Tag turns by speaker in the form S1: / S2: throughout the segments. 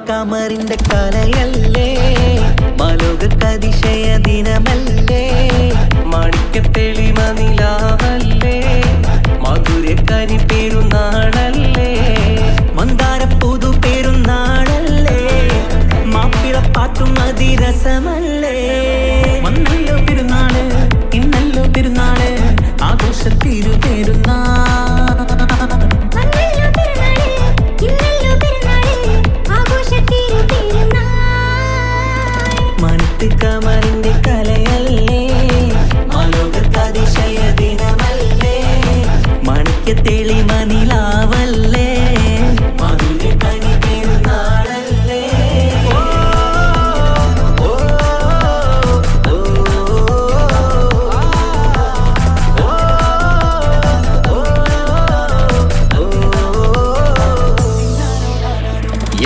S1: കമറിന്റെ കലയല്ലേ മാലോകതിശയ ദിനമല്ലേ
S2: മാണിക്യത്തെളിമ നിലാവല്ലേ മധുരക്കനി പെരുന്നാളല്ലേ
S1: മന്ദാര പുതു പെരുന്നാളല്ലേ മാപ്പിളപ്പാട്ടും അതിരസമല്ലേ
S2: വന്നല്ലോ പെരുന്നാള് ഇന്നല്ലോ പെരുന്നാള് ആഘോഷത്തിരു പെരുന്നാൾ
S1: കമറിന്റെ കലയല്ലേ മാലോകതിശയ ദിനമല്ലേ മാണിക്യത്തെളിമ നിലാവല്ലേ മധുരക്കനി പെരുന്നാളല്ലേ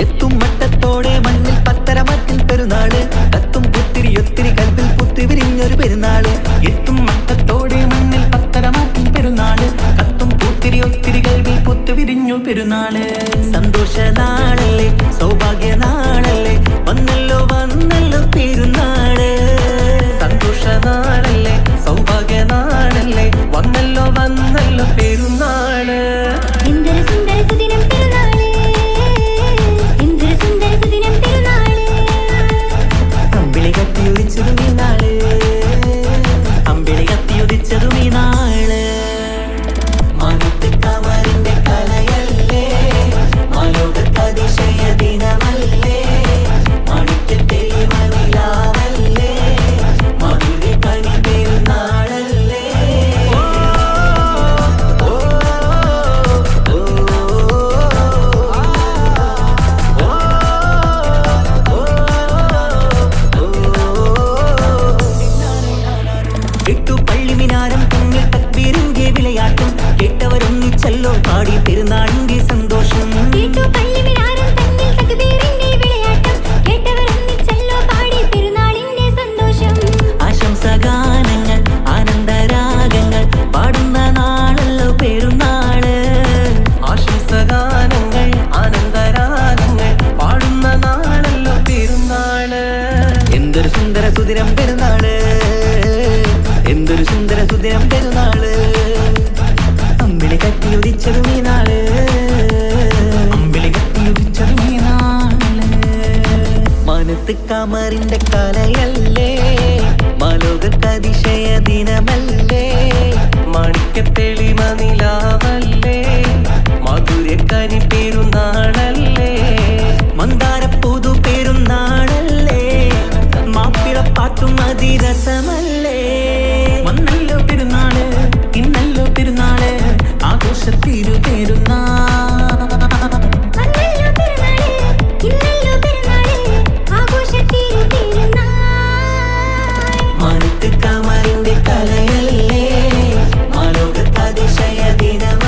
S1: എത്തും മട്ടത്തോടെ മണ്ണിൽ പത്തരമറ്റിൽ പെരുന്നാള് കത്തും പുത്തിരി ഒത്തിരി കൽപ്പിൽ പുത്തി വിരിഞ്ഞൊരു പെരുന്നാള്
S2: എത്തും മട്ടത്തോടെ മണ്ണിൽ പത്തരമാറ്റിൻ പെരുന്നാള് കത്തും പൂത്തിരി ഒത്തിരി കൽവിൽ പുത്തു വിരിഞ്ഞു പെരുന്നാള്
S1: സന്തോഷ നാളല്ലേ സൗഭാഗ്യ നാളല്ലേ വന്നല്ലോ വന്നല്ലോ പെരുന്നാള്
S2: സന്തോഷ നാളല്ലേ സൗഭാഗ്യ നാളല്ലേ വന്നല്ലോ വന്നല്ലോ പെരുന്നാള്
S1: അമ്പിളി കത്തിയുദിച്ചതും ഈ നാള് അമ്പിളി കത്തിയുദിച്ചതും ഈ നാള് മാനത്ത് കമറിന്റെ കലയല്ലേ മാലോകതിശയ ദിനമല്ലേ മാണിക്യത്തെളിമ നിലാവല്ലേ മധുരക്കനി പെരുന്നാളല്ലേ എട്ടു പള്ളിമിനാരം തമ്മിൽ തക്ബീറിന്റെ വിളയാട്ടം കേട്ടവരൊന്നിച്ചല്ലോ പാടി പെരുന്നാളിന്റെ സന്തോഷം ആശംസഗാനങ്ങൾ ആനന്ദരാഗങ്ങൾ പാടുന്ന നാളല്ലോ പെരുന്നാള്
S2: ആശംസഗാനങ്ങൾ ആനന്ദരാഗങ്ങൾ പാടുന്ന നാളല്ലോ പെരുന്നാള്
S1: എന്തൊരു സുന്ദര സുദിനം പെരുന്നാള് എന്തൊരു സുന്ദര സുദിനം പെരുന്നാള് അമ്പിളി കത്തിയുദിച്ചതും ഈ നാള്
S2: അമ്പിളി കത്തിയുദിച്ചതും ഈ നാള്
S1: മാനത്ത് കമറിന്റെ കലയല്ലേ മാലോകതിശയ ദിനമല്ലേ
S2: മാണിക്യത്തെളിമ നിലാവല്ലേ മധുരക്കനി പെരുന്നാളല്ലേ
S1: മന്ദാര പുതു പെരുന്നാളല്ലേ മാപ്പിളപ്പാട്ടും അതിരസമല്ലേ
S2: വന്നല്ലോ പെരുന്നാള് ഇന്നല്ലോ പെരുന്നാള് ആഘോഷത്തിരു പെരുന്നാൾ
S1: മാനത്ത് കമറിന്റെ കലയല്ലേ മാലോകതിശയ ദിനമല്ലേ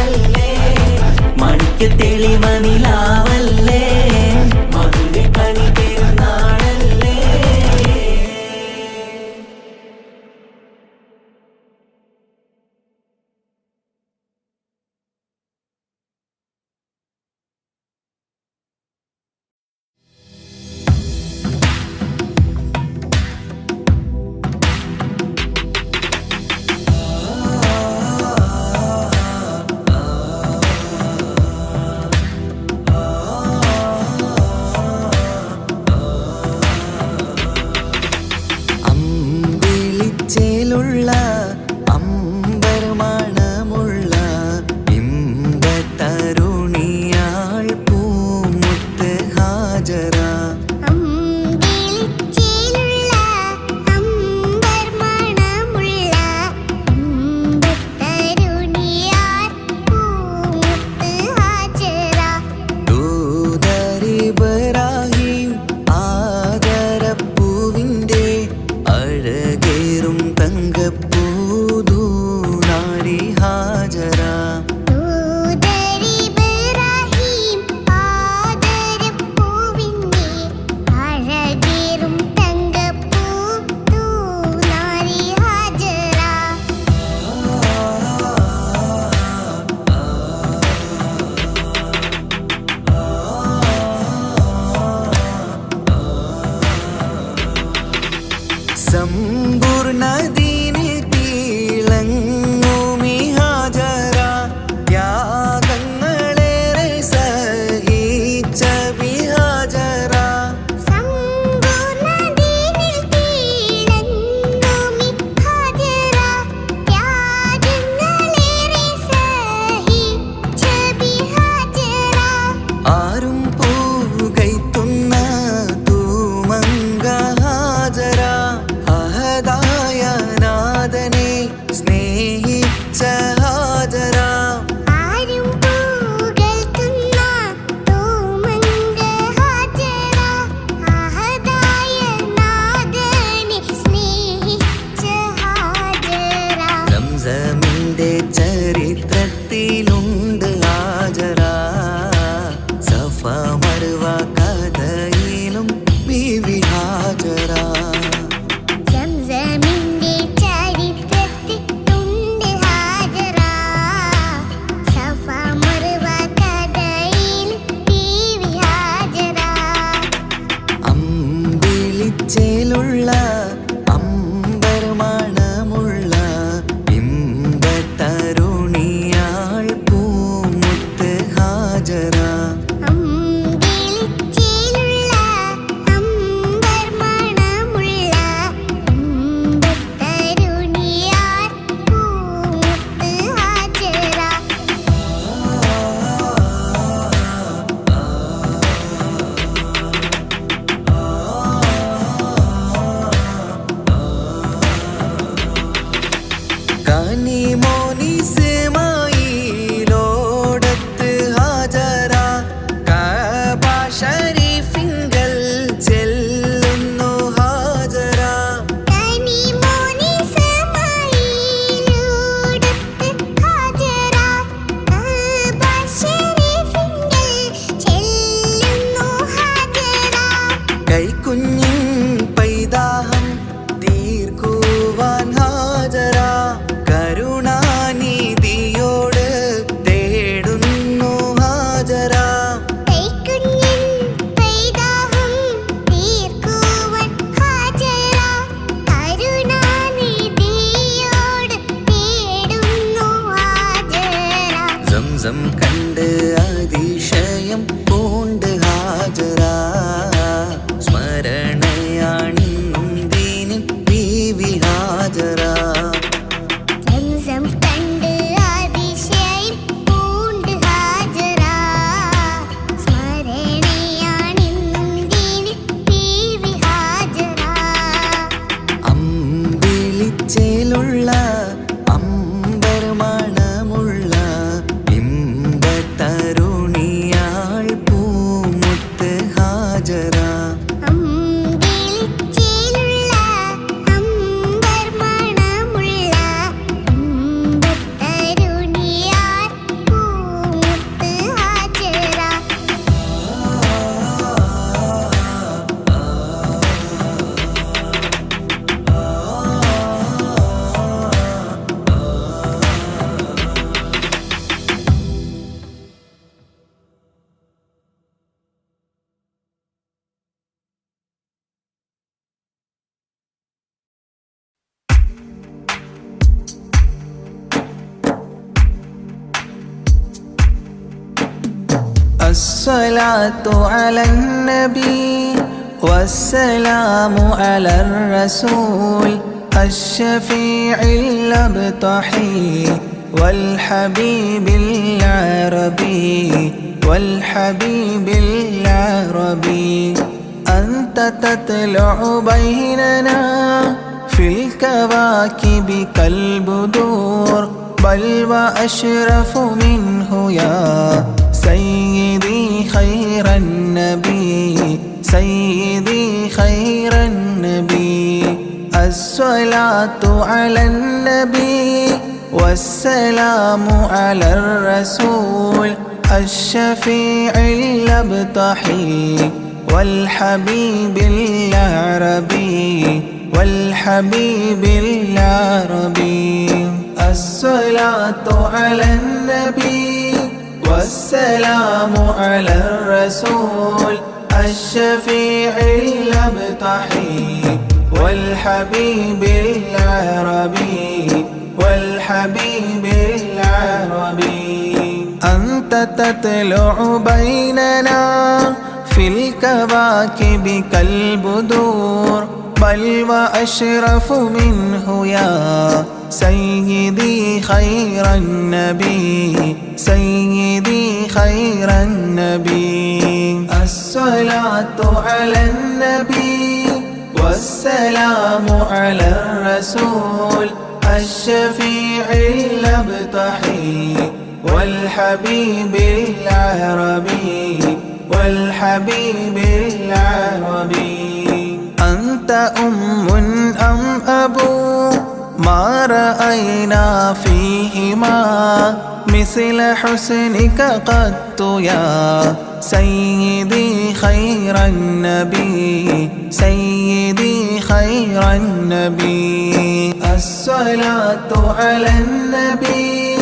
S1: സംസം കണ്ട് അതിശയം പൂണ്ട് ഹാജറ സ്മരണയാണിന്നും ദീനിൻ ബീവി ഹാജറ അമ്പിളിച്ചേലുള്ള അമ്പർ മണമുള്ള ഇമ്പത്തരുണിയാൾ പൂമുത്ത് ഹാജറ الصلاة على النبي والسلام على الرسول الشفيع الأبطحي والحبيب العربي والحبيب العربي أنت تطلع بيننا في الكواكب كالبدور بل وأشرف منه يا سيدي خير النبي سيدي خير النبي الصلاة على النبي والسلام على الرسول الشفيع الأبطحي والحبيب العربي والحبيب العربي الصلاة على النبي والسلام على الرسول الشفيع الأبطحي والحبيب العربي والحبيب العربي أنت تطلع بيننا في الكواكب كالبدور بل وأشرف منه يا سيدي خير النبي سيدي خير النبي الصلاة على النبي والسلام على الرسول الشفيع الأبطحي والحبيب العربي والحبيب العربي أنت أم أم أبو ما رأينا فيهما مثل حسنك قط يا سيدي خير النبي سيدي خير النبي الصلاة على النبي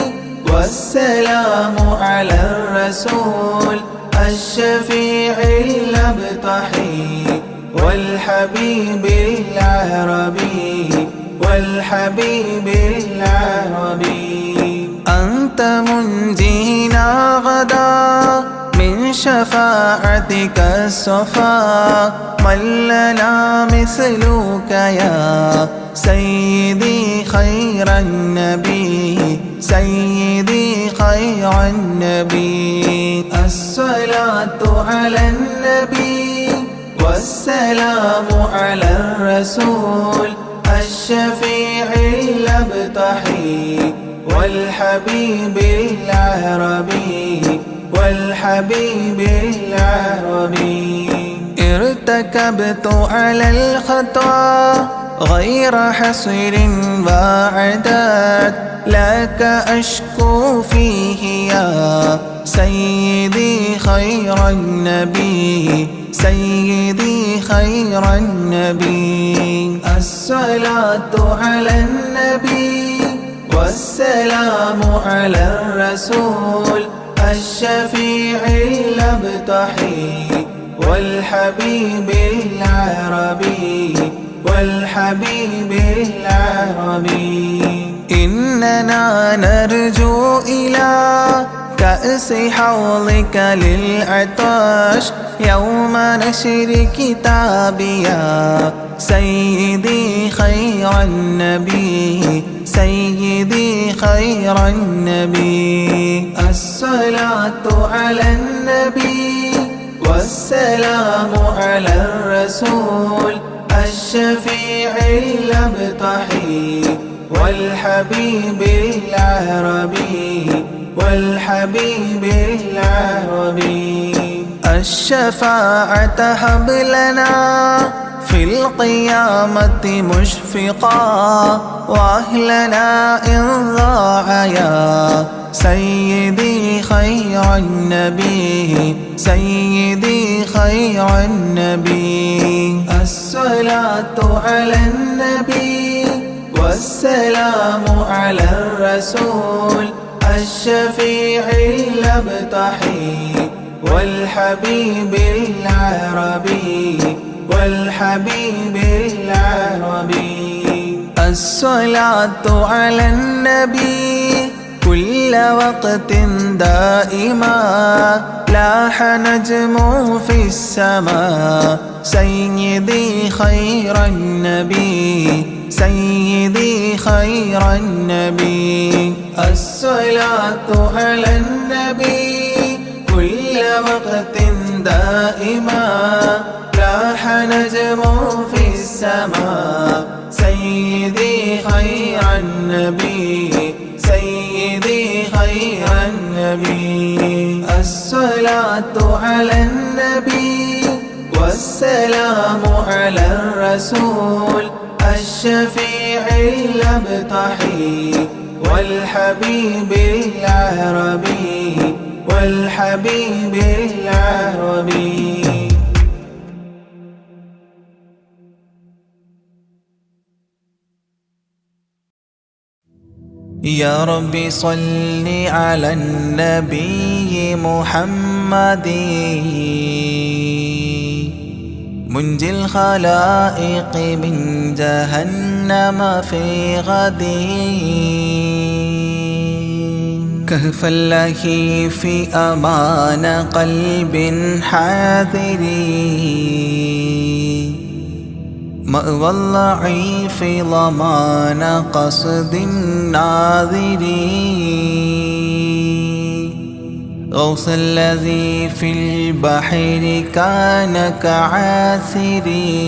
S1: والسلام على الرسول الشفيع الأبطحي والحبيب العربي والحبيب العربي أنت منجينا غدا من شفاعتك الصفا من لنا مثلك يا سيدي خير النبي سيدي خير النبي الصلاة على النبي والسلام على الرسول الشفيع الأبطحي والحبيب العربي والحبيب العربي ارتكبت على الخطا غير حصر وعداد لك أشكو فيه يا سيدي خير النبي سيدي خير النبي الصلاة على النبي والسلام على الرسول الشفيع الأبطحي والحبيب العربي والحبيب العربي إننا نرجو إلى كأس حوضك للعطش يوم نشر كتابيا سيدي خير النبي سيدي خير النبي الصلاة على النبي والسلام على الرسول الشفيع الأبطحي والحبيب العربي والحبيب العربي الشفاعة هب لنا في القيامة مشفقا وأهلنا إن ضاع يا سيدي خير النبي سيدي خير النبي الصلاة على النبي والسلام على الرسول الشفيع الأبطحي والحبيب العربي والحبيب العربي الصلاة على النبي كل وقت دائما لاح نجم في السماء سيدي خير النبي سيدي خير النبي الصلاة على النبي كل وقت دائما لاح نجم في السماء سيدي خير النبي سيدي خير النبي الصلاة على النبي والسلام على الرسول الشفيع الأبطحي والحبيب العربي والحبيب العربي يا ربي صل على النبي محمد منجي الخلائق من جهنم في غد كهف الله في أمان قلب حاذر مأوى الضعيف ضمان قصد الناظر غوث الذي في البحر كان كعاثري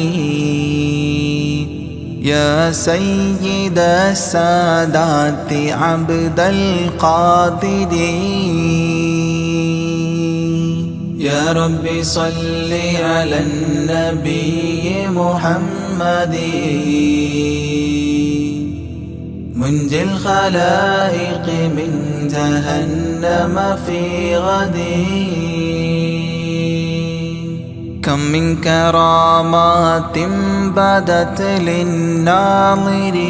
S1: يا سيد السادات عبد القادر يا رب صل على النبي محمد منجي الخلائق من جهنم في غد كم من كرامات بدت للناظرين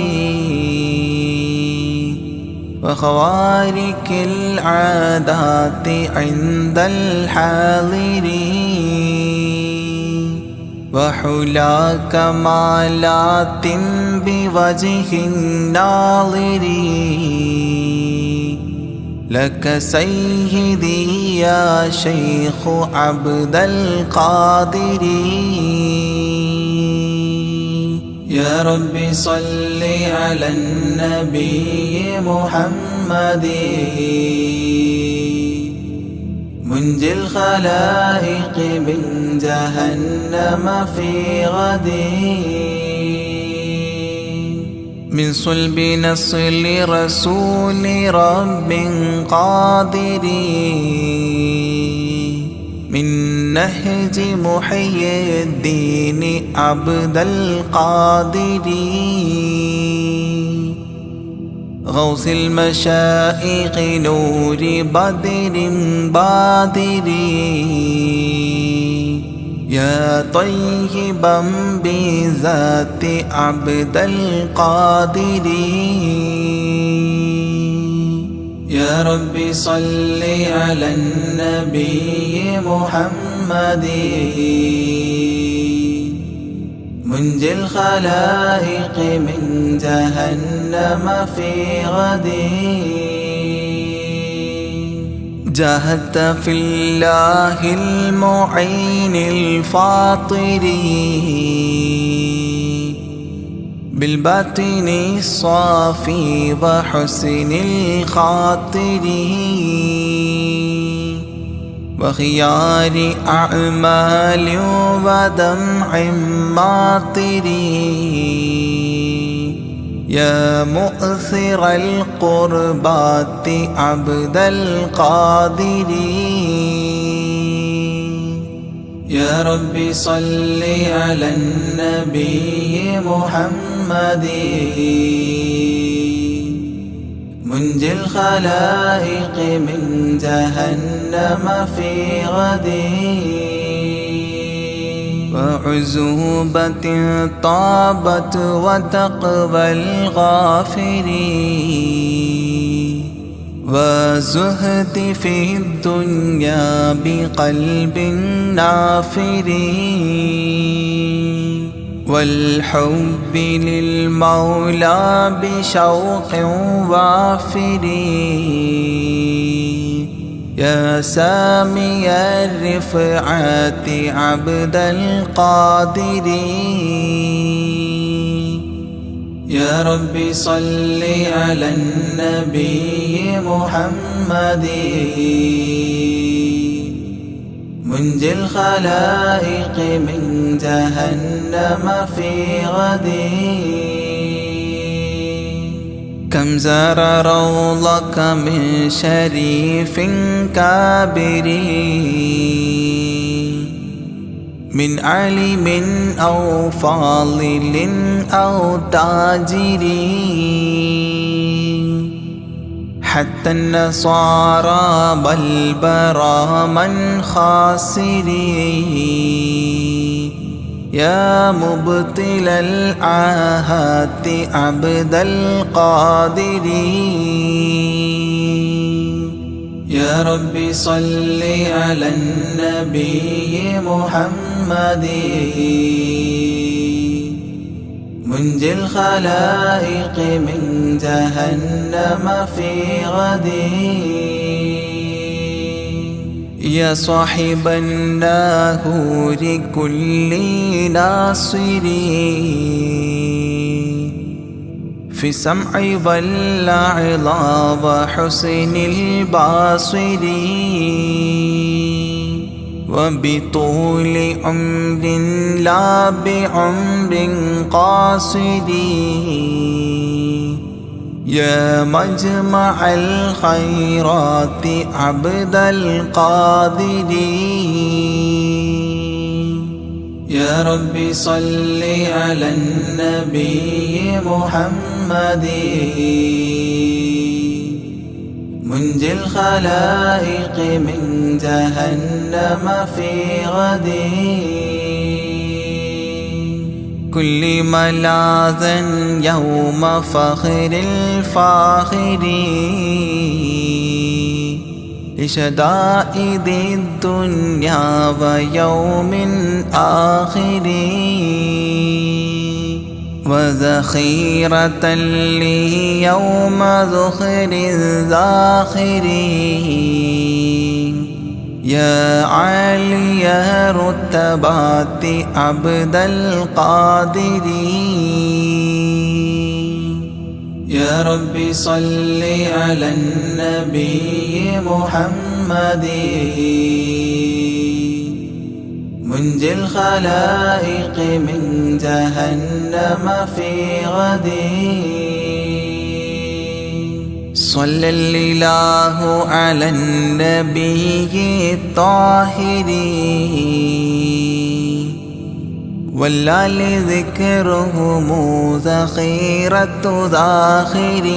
S1: وخوارق العادات عند الحاضرين وحلا كمالات بوجه الناظرين لك سيدي يا شيخ عبد القادر يا رب صل على النبي محمد منجي الخلائق من جهنم في غد من صلب نصل رسول رب قادر من نهج محيي الدين عبد القادر غوث المشائخ نور بدر بادر يا طيبا بذات عبد القادر يا رب صل على النبي محمد منجي الخلائق من جهنم في غد جاهدت في الله المعين الفاطر بالباطن الصافي وحسن الخاطر وخيار أعمال ودمع ماطر يا مؤثر القربات عبد القادر يا رب صل على النبي محمد منجي الخلائق من جهنم في غد وعزوبة طابت وتقوى الغافر وزهد في الدنيا بقلب نافر والحب للمولى بشوق وافر يا سامي الرفعات عبد القادر يا رب صل على النبي محمد منجي الخلائق من جهنم في غد كم زار روضك من شريف كابر من عالم أو فاضل أو تاجر حتى النصارى بل براما خاسرين يا مبطل العاهات عبد القادر يا رب صل على النبي محمد منجي الخلائق من جهنم في غد يا صاحب الناهور كل ناصر في السمع والعظى وحسن البصر وبطول عمر لا بعمر قاصر يا مجمع الخيرات عبد القادر يا رب صل على النبي محمد منجي الخلائق من جهنم في غد كل ملاذا يوم فخر الفاخر لشدائد الدنيا ويوم آخر وذخيرة لي يوم ذخر الذاخر يا عالي رتبات عبد القادر يا رب صل على النبي محمد منجي الخلائق من جهنم في غد صلى الإله على النبي الطاهر والآل ذكرهم ذخيرة ذاخرين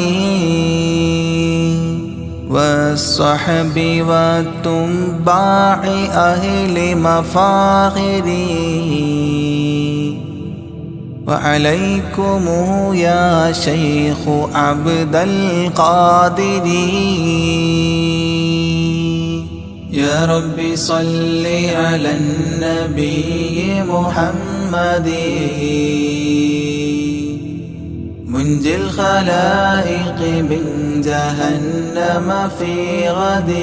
S1: والصحب والتباع أهل مفاخرين وعليكم يا شيخ عبد القادر يا رب صل على النبي محمد منجي الخلائق من جهنم في غد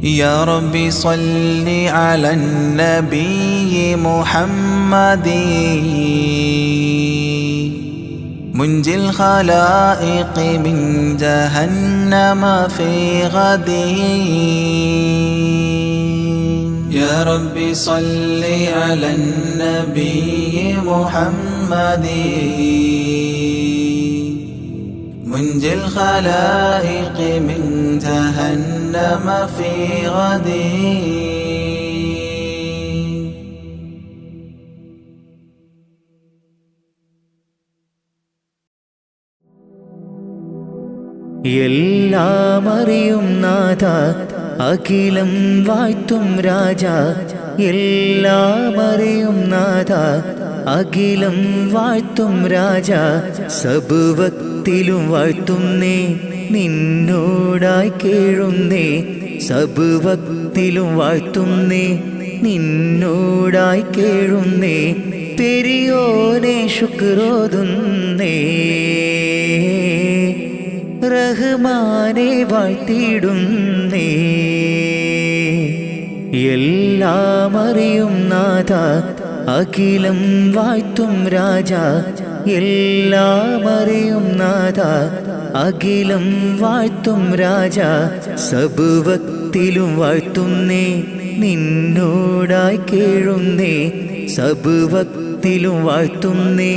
S1: يا ربي صل على النبي محمد منجي الخلائق من جهنم في غد يا ربي صل على النبي محمد منجي الخلائق من جهنم في غد
S2: എല്ലാം അറിയും നാഥ അഖിലം വാഴ്ത്തും രാജ എല്ലാം അറിയും നാഥ അഖിലം വാഴ്ത്തും രാജ സബുവക്തിലും വാഴ്ത്തുന്നേ നിന്നോടായി കേഴുന്നേ സബുവക്തിലും വാഴ്ത്തുന്നേ നിന്നോടായി കേഴുന്നേ പെരിയോനെ ശുക്രോതുന്നേ റഹ്മാനെ വാഴ്ത്തിയിടുന്നേ എല്ലാം അറിയും നാഥ അഖിലം വാഴ്ത്തും രാജ എല്ലാം അറിയും നാഥ അഖിലം വാഴ്ത്തും രാജ സബുവക്തിലും വാഴ്ത്തുന്നേ നിന്നോടായി കേഴുന്നേ സബുവക്തിലും വാഴ്ത്തുന്നേ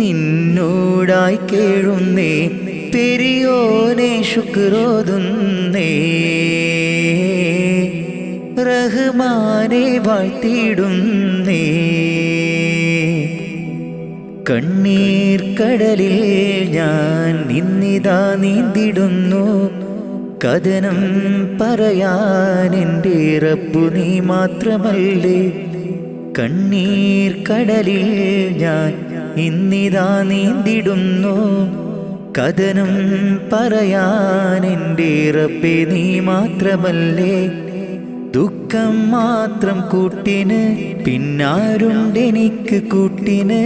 S2: നിന്നോടായി കേഴുന്നേ പെരിയോനെ ശുക്രോതുന്നേ റഹ്മാനെ വാഴ്ത്തിയിടുന്നേ കണ്ണീർ കടലിൽ ഞാൻ നിന്നിതാ നീന്തിടുന്നു കഥനം പറയാൻ എൻ്റെ റബ്ബു നീ മാത്രമല്ലേ കണ്ണീർ കടലിൽ ഞാൻ ഇന്നിതാ നീന്തിടുന്നു കഥനം പറയാൻ എൻ്റെ റബ്ബേ നീ മാത്രമല്ലേ ദുഃഖം മാത്രം കൂട്ടിന് പിന്നാരുണ്ടെനിക്ക് കൂട്ടിന്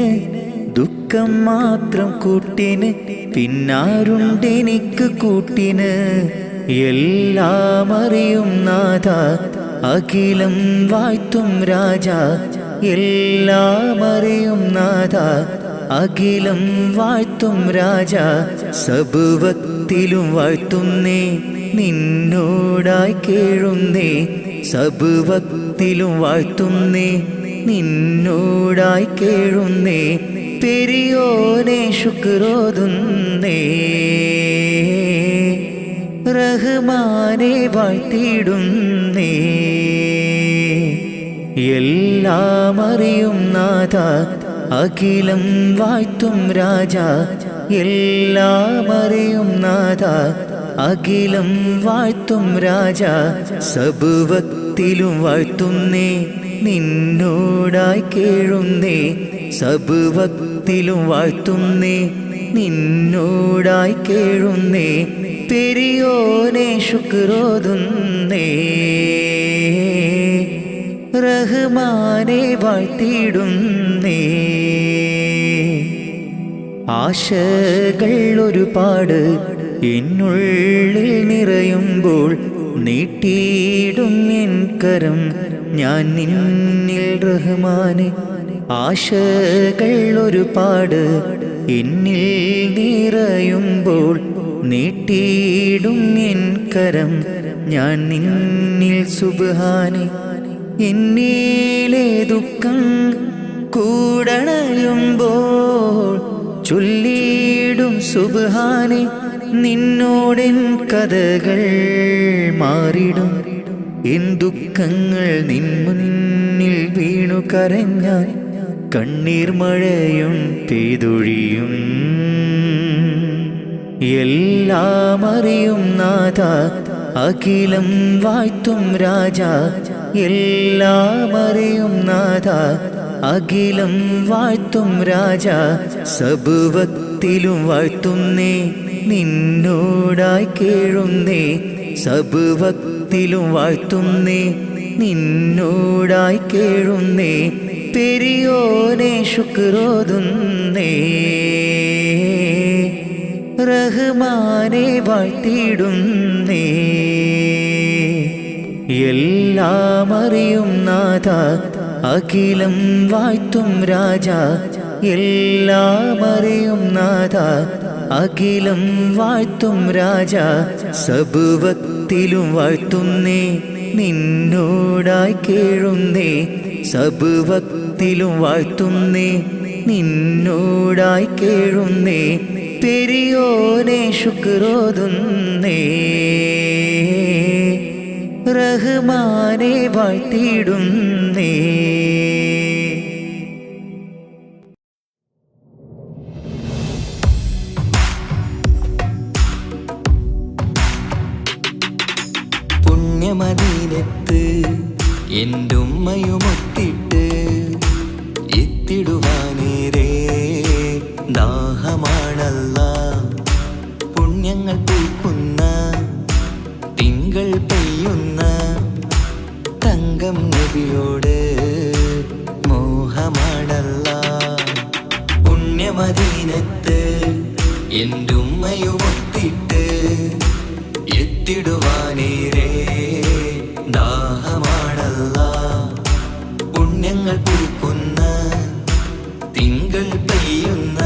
S2: ദുഃഖം മാത്രം കൂട്ടിന് പിന്നാരുണ്ടെനിക്ക് കൂട്ടിന് എല്ലാം അറിയും നാഥ അഖിലം വാഴ്ത്തും രാജ എല്ലാം അറിയും നാഥ അഖിലം വാഴ്ത്തും രാജ സബുവക്തിലും വാഴ്ത്തുന്നേ നിന്നോടായി കേഴുന്നേ സബുവക്തിലും വാഴ്ത്തുന്നേ നിന്നോടായി കേഴുന്നേ പെരിയോനെ ശുക്രോതുന്നേ റഹ്മാനെ വാഴ്ത്തിയിടുന്നേ എല്ലാം അറിയും നാഥ അഖിലം വാഴ്ത്തും രാജ എല്ലാം അറിയും നാഥ അഖിലം വാഴ്ത്തും രാജ സബുവക്തിലും വാഴ്ത്തുന്നേ നിന്നോടായി കേഴുന്നേ സബുവക്തിലും വാഴ്ത്തുന്നേ നിന്നോടായി കേഴുന്നേ പെരിയോനെ ശുക്രോതുന്നേ റഹ്മാനെ വാഴ്ത്തിയിടുന്നേ ആശകൾ ഒരുപാട് എന്നുള്ളിൽ നിറയുമ്പോൾ നീട്ടിയിടും എൻ കരം ഞാൻ നിന്നിൽ റഹ്മാനെ ആശകൾ ഒരുപാട് എന്നിൽ നിറയുമ്പോൾ നീട്ടിയിടും എൻ കരം ഞാൻ നിന്നിൽ സുബ്ഹാനെ എന്നിലെ ദുഃഖം കൂടണയുമ്പോൾ ചൊല്ലിയിടും സുബ്ഹാനെ നിന്നോടെൻ കഥകൾ മാറിടും എൻ ദുഃഖങ്ങൾ നിൻ മുന്നിൽ വീണു കരഞ്ഞാൽ കണ്ണീർ മഴയും പെയ്തൊഴിയും എല്ലാം അറിയും നാഥ അഖിലം വാഴ്ത്തും രാജ എല്ലാം അറിയും നാഥ അഖിലം വാഴ്ത്തും രാജ സബുവക്തിലും വാഴ്ത്തുന്നേ നിന്നോടായി കേഴുന്നേ സബുവക്തിലും വാഴ്ത്തുന്നേ നിന്നോടായി കേഴുന്നേ
S1: പെരിയോനെ ശുക്രോതുന്നേ റഹ്മാനെ വാഴ്ത്തിയിടുന്നേ എല്ലാം അറിയും നാഥ അഖിലം വാഴ്ത്തും രാജ എല്ലാം അറിയും നാഥ അഖിലം വാഴ്ത്തും രാജ സബുവക്തിലും വാഴ്ത്തുന്നേ നിന്നോടായി കേഴുന്നേ സബുവക്തിലും വാഴ്ത്തുന്നേ നിന്നോടായി കേഴുന്നേ പെരിയോനെ ശുക്രോതുന്നേ റഹ്മാനെ വാഴ്ത്തിയിടുന്നേ പുണ്യമദീനത്ത് എൻ്റെ ഉമ്മയുമൊത്തിട്ട് എത്തിടുവാനേരേ ദാഹമാണല്ലാ പുണ്യങ്ങൾ പൂക്കുന്ന തിങ്കൾ പെയ്യുന്ന തങ്കം നബിയോട് മോഹമാണല്ലാ പുണ്യമദീനത്ത് എൻ്റെ ഉമ്മയുമൊത്തിട്ട് എത്തിടുവാനേരേ ദാഹമാണല്ലാ പുണ്യങ്ങൾ പൂക്കുന്ന തിങ്കൾ പെയ്യുന്ന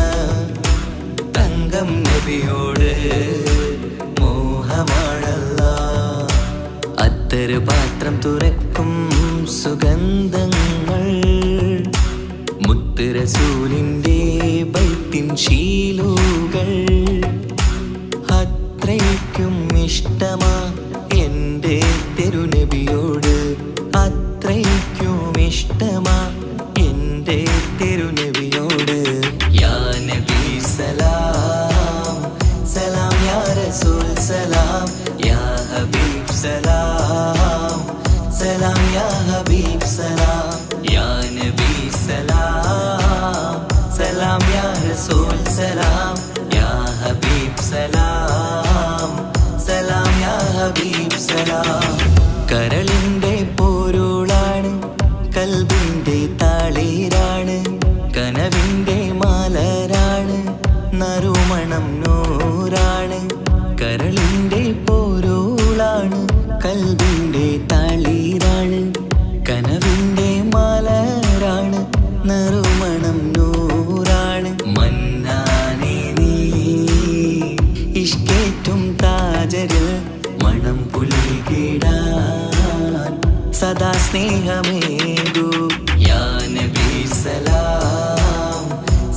S1: തങ്കം നബിയോട് മോഹമാണല്ലാ അത്തറ് പാത്രം തുറക്കും സുഗന്ധങ്ങൾ മുത്ത് റസൂലിൻ്റെ ബൈത്തിൻ ശീലുകൾ അത്രയ്ക്കും ഇഷ്ടമാ എൻ്റെ തിരുനബിയോട് അത്രയ്ക്കും ഇഷ്ടമാ എൻ്റെ തിരുനബിയോട് യാ നബി സലാം സലാം യാ റസൂൽ സലാം യാ ഹബീബ് സലാം സലാം യാ ഹബീബ് സലാം യാ നബി സലാം സലാം യാ റസൂൽ സലാം യാ ഹബീബ് സലാം സലാം യാ ഹബീബ് സലാം കരളിൻ്റെ പോരുളാണ് കൽബിൻ്റെ താളീരാണ് കനവിൻ്റെ മാലരാണ് നറുമണം നൂറാണ് കരളിൻ്റെ പോരുളാണ് കൽബിൻ്റെ താളീരാണ് കനവിൻ്റെ മാലരാണ് നറുമണം നൂറാണ് മന്നാനേ നീ ഇഷ്കേറ്റും താജരിൽ മണം പുൽകിടാൻ സദാ സ്നേഹമേകൂ യാ നബി സലാം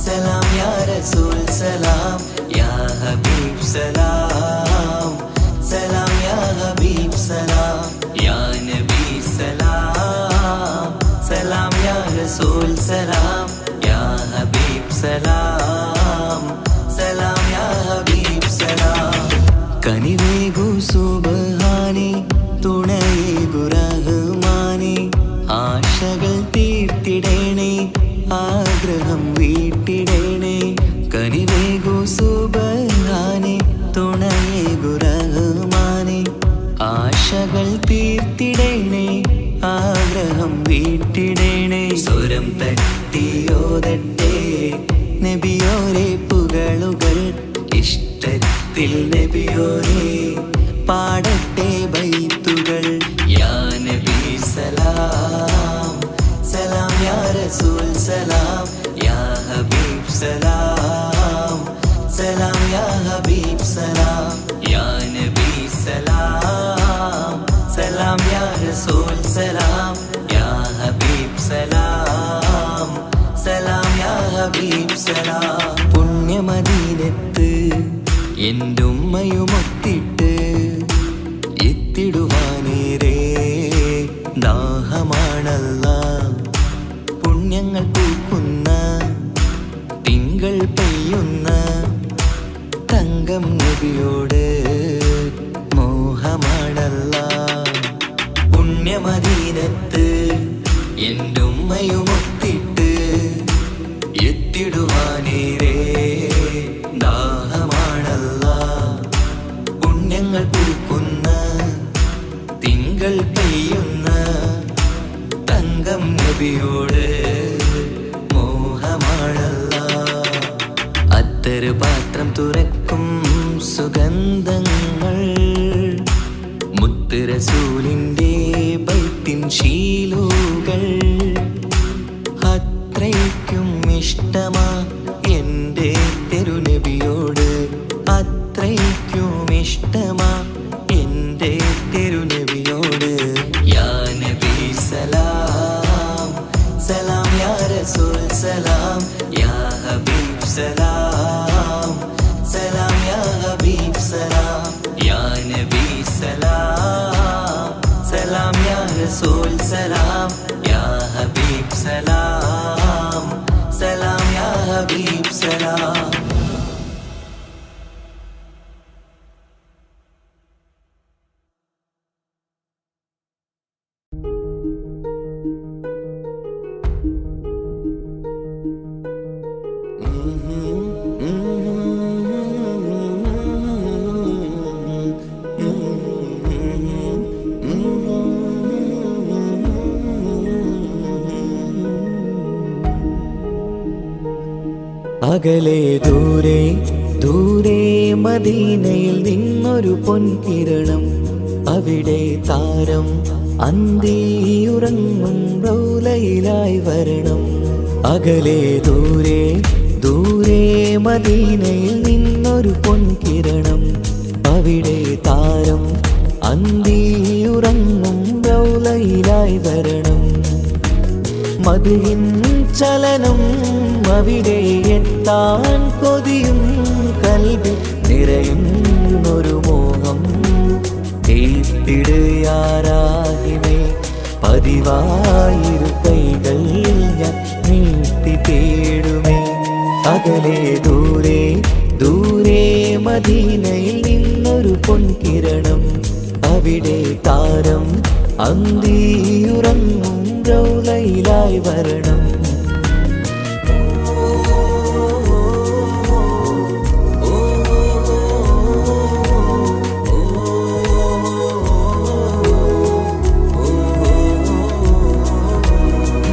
S1: സലാം യാ റസൂൽ സലാം യാ ഹബീബ് സലാം സലാം യാ ഹബീബ് സലാം യാ നബി സലാം സലാം യാ റസൂൽ സലാം യാ ഹബീബ് സലാം സലാം യാ ഹബീബ് സലാം കനിവേകു സുബ്ഹാനേ തുണയേകു റഹ്മാനേ ആശകൾ തീർത്തിടേണേ ആഗ്രഹം വീട്ടിടേണേ കനിവേകു സുബ്ഹാനേ തുണയേകു റഹ്മാനേ ആശകൾ തീർത്തിടേണേ ആഗ്രഹം വീട്ടിടേണേ സ്വരം തട്ടിയോതട്ടെ നബിയോരെ പുകളുകൾ ഇഷ്ടത്തിൽ നബിയോരെ പാടട്ടെ ബൈത്തുകൾ യാ നബി സലാം സലാം യാ റസൂൽ സലാം യാ ഹബീബ് സലാം സലാം യാ ഹബീബ് സലാം യാ നബി സലാം സലാം യാ റസൂൽ സലാം യാ ഹബീബ് സലാം സലാം യാ ഹബീബ് സലാം പുണ്യമദീനത്ത് എൻ്റെ ഉമ്മയുമൊത്തിട്ട് എത്തിടുവാനേരേ ദാഹമാണല്ലാ പുണ്യങ്ങൾ പൂക്കുന്ന തിങ്കൾ പെയ്യുന്ന തങ്കം നബിയോട് മോഹമാണല്ലാ പുണ്യമദീനത്ത് എൻ്റെ ഉമ്മയുമൊത്തിട്ട് എത്തിടുവാനേരേ ദാഹമാണല്ലാ പുണ്യങ്ങൾ പൂക്കുന്ന തിങ്കൾ പെയ്യുന്ന തങ്കം നബിയോട് ചന്തങ്ങൾ മുത്ത് റസൂലിൻ്റെ ബൈത്തിൻ ശീലുകൾ അത്രയ്ക്കും ഇഷ്ടമാ എൻ്റെ തിരുനബിയോട് അത്രയ്ക്കും ഇഷ്ടമാ എൻ്റെ തിരുനബിയോട് യാ നബി സലാം സലാം യാ റസൂൽ സലാം യാ ഹബീബ് സലാം സലാം യാ ഹബീബ് സലാം യാ നബി സലാം സലാം യാ റസൂൽ സലാം യാ ഹബീബ് സലാം സലാം യാ ഹബീബ് സലാം. അകലെ ദൂരെ ദൂരെ മദീനയിൽ നിന്നൊരു പൊൻകിരണം അവിടെ താരം അന്തിയുറങ്ങും റൗലയിലായി വരണം. അകലെ ദൂരെ ദൂരെ മദീനയിൽ നിന്നൊരു പൊൻകിരണം അവിടെ താരം അന്തിയുറങ്ങും റൗലയിലായി വരണം. മദിഹിൻ ചലനം അവിടെ എത്താൻ കൊതിയും കൽബിൽ നിറയുന്നൊരു മോഹം തീർത്തിടുയാരാഹിമേ പതിവായിരു കൈകൾ ഞാൻ നീട്ടി തേടുമേ. അകലെ ദൂരെ ദൂരെ മദീനയിൽ നിന്നൊരു പൊൻകിരണം അവിടെ താരം അന്തിയുറങ്ങും റൗലയിലായി വരണം.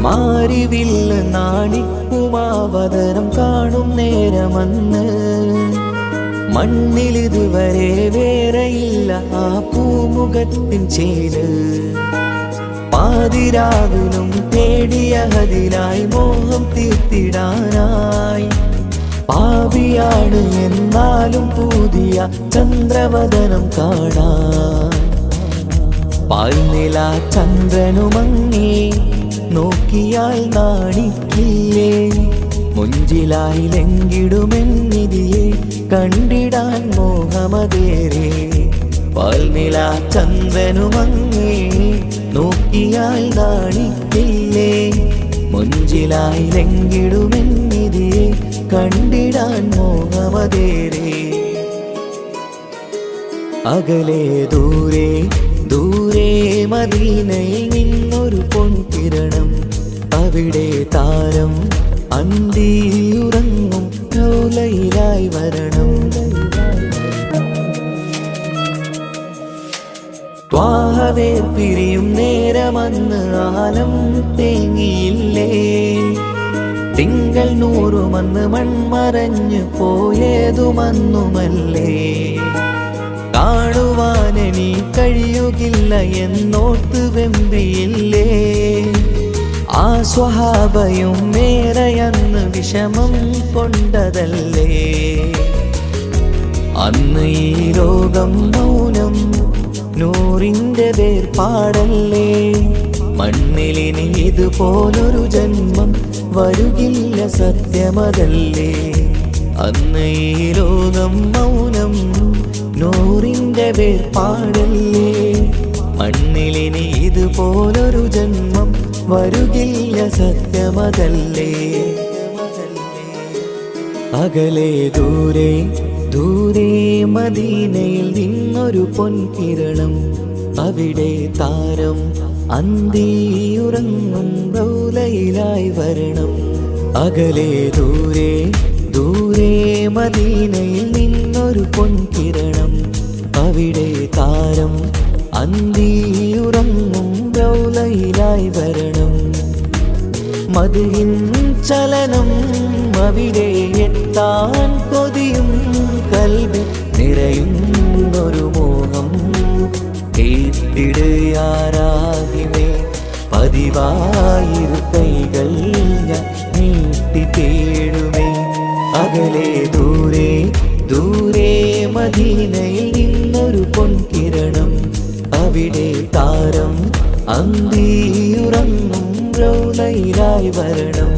S1: മാരിവില്ല നാണിക്കുമാവതരം കാണും നേരമന്ന് മണ്ണിലിതുവരെ വേറെയില്ല ആ പൂമുഖത്തിൻ ചേര്. പാതിരാവിലും തേടിയ ഹദിലായി മോഹം തീർത്തിടാനായി പാപിയാണ് എന്നാലും പുതിയ ചന്ദ്രവദനം കാണാൻ. പാൽനില ചന്ദ്രനുമങ്ങി നോക്കിയാൽ നാണിക്കില്ലേ മുഞ്ചിലായി ലംഘിടുമെന്നിതിയെ കണ്ടിടാൻ മോഹമതേറെ. പാൽനില ചന്ദ്രനുമങ്ങി നോക്കിയാൽ നാണിക്കില്ലേ മുഞ്ചിലായി ലംഘിടുമെന്നിതിയെ കണ്ടിടാൻ മോഹമതേറെ. അകലെ ദൂരെ ദൂരെ മദീനയിൽ നിന്നൊരു പൊൻകിരണം അവിടെ താരം അന്തിയുറങ്ങും റൗലയിലായി വരണം. ത്വാഹവേ പിരിയും നേരമന്ന് ആലം തേങ്ങിയില്ലേ തിങ്കൾ നൂറുമന്ന് മൺമറഞ്ഞു പോയതുമന്നുമല്ലേ. കാണുവാനെനി കഴിയുകില്ല എന്നോർത്ത് വെമ്പിയില്ലേ ആ സ്വഹാബയും മേറയന്ന് വിഷമം കൊണ്ടതല്ലേ. അന്ന് ഈ ലോകം മൗനം നൂറിൻ്റെ വേർപാടല്ലേ. മണ്ണിലിനി ഇതുപോലൊരു ജന്മം വരുകില്ല സത്യമതല്ലേ. അന്ന് ഈ ലോകം മൗനം നൂറിൻ്റെ വേർപാടല്ലേ. മണ്ണിലിനി ഇതുപോലൊരു ജന്മം വരുകില്ല സത്യമതല്ലേ. അകലെ ദൂരെ ദൂരെ മദീനയിൽ നിന്നൊരു പൊൻകിരണം അവിടെ താരം അന്തിയുറങ്ങും റൗലയിലായി വരണം. അകലെ ദൂരെ ദൂരെ മദീനയിൽ നിന്നൊരു പൊൻകിരണം അവിടെ താരം അന്തിയുറങ്ങും റൗലയിലായി വരണം. മദിഹിൻ ചലനം അവിടെ എത്താൻ കൊതിയും കൽബിൽ പിടയുന്നൊരു മോഹം കേട്ടിടയാരാഹിമേ പതിവായിരു കൈകൾ ഞാൻ നീട്ടി തേടുമേ അകലെ ദൂരെ ദൂരെ മദീനയിൽ നിന്നൊരു പൊൻകിരണം അവിടെ താരം അന്തിയുറങ്ങും റൗളയിലായി വരണം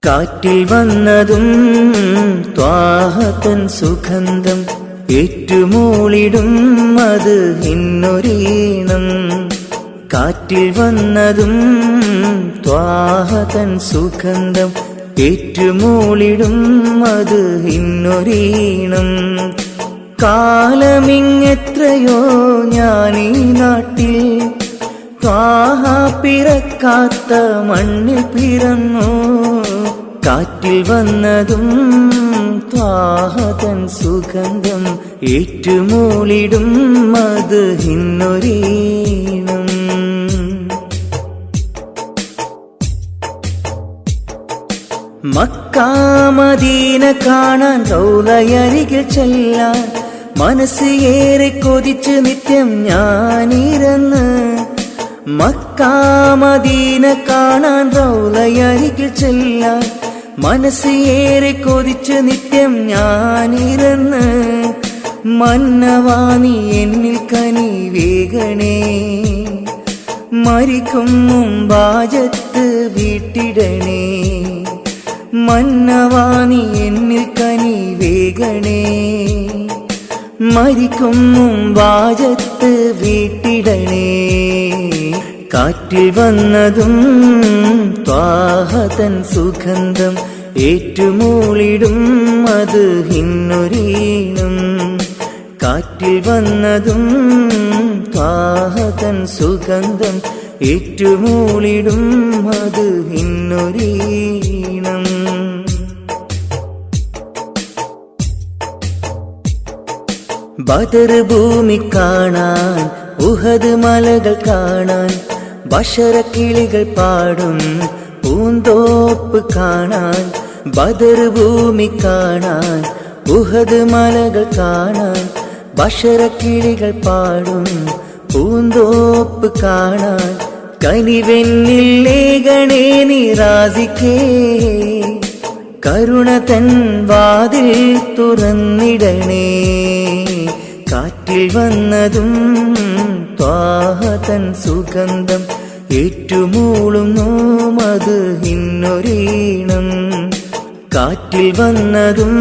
S1: കാറ്റിൽ വന്നതും ത്വാഹതൻ സുഗന്ധം ഏറ്റുമൂളിടും അത് ഇന്നൊരീണം കാറ്റിൽ വന്നതും ത്വാഹതൻ സുഗന്ധം ഏറ്റുമൂളിടും അത് ഇന്നൊരീണം കാലമിങ്ങെത്രയോ ഞാനീ നാട്ടിൽ ത്വാഹ പിറക്കാത്ത മണ്ണിൽ പിറന്നു കാറ്റിൽ വന്നതും ത്വാഹതൻ സുഗന്ധം ഏറ്റുമൂളിടും അത് ഇന്നൊരീണം മക്കാ മദീന കാണാൻ റൗളയരികിൽ ചെല്ലാൻ മനസ്സ് ഏറെ കൊതിച്ച് നിത്യം ഞാനിരുന്ന് മക്കാ മദീന കാണാൻ റൗളയരികിൽ ചെല്ലാൻ മനസ്സ് ഏറെ കൊതിച്ച് നിത്യം ഞാനിരുന്ന് മന്നവാനി എന്നിൽ കനി വേഗണേ മരിക്കും മുമ്പാജത്ത് വീട്ടിടണേ മന്നവാനി എന്നിൽ കനി വേഗണേ മരിക്കും മുമ്പാജത്ത് വീട്ടിടണേ കാറ്റിൽ വന്നതും ത്വാഹതൻ സുഗന്ധം ഏറ്റുമൂളിടും അത് ഇന്നൊരീണം കാറ്റിൽ വന്നതും ത്വാഹതൻ സുഗന്ധം ഏറ്റുമൂളിടും അത് ഇന്നൊരീണം ബദർ ഭൂമി കാണാൻ ഉഹദ് മലകൾ കാണാൻ ബഷറക്കിളികൾ പാടും പൂന്തോപ്പ് കാണാൻ ബദർ ഭൂമി കാണാൻ ഉഹദ് മലകൾ കാണാൻ ബഷറക്കിളികൾ പാടും പൂന്തോപ്പ് കാണാൻ കനിവെന്നിൽ ലേഖണേ നിറാസിക്കേ കരുണ തൻ വാതിൽ തുറന്നിടണേ കാറ്റിൽ വന്നതും ത്വാഹതൻ സുഗന്ധം ഏറ്റുമൂളുന്നു അത് ഇന്നൊരീണം കാറ്റിൽ വന്നതും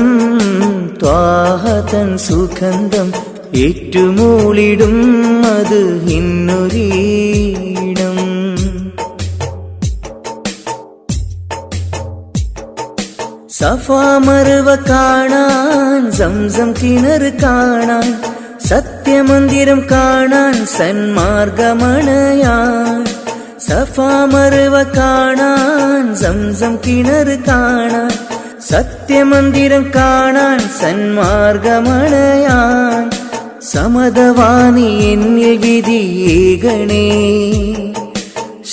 S1: ത്വാഹതൻ സുഗന്ധം ഏറ്റുമൂളിടും അത് ഇന്നൊരീണം സഫാ മർവ കാണാൻ സംസം കിണർ കാണാൻ സത്യമന്ദിരം കാണാൻ സന്മാർഗമണയാൻ സഫാ മർവ കാണാൻ സംസം കിണർ കാണാൻ സത്യമന്ദിരം കാണാൻ സന്മാർഗമണയാൻ സമതവാനി എന്നിൽ വിധിയേകണേ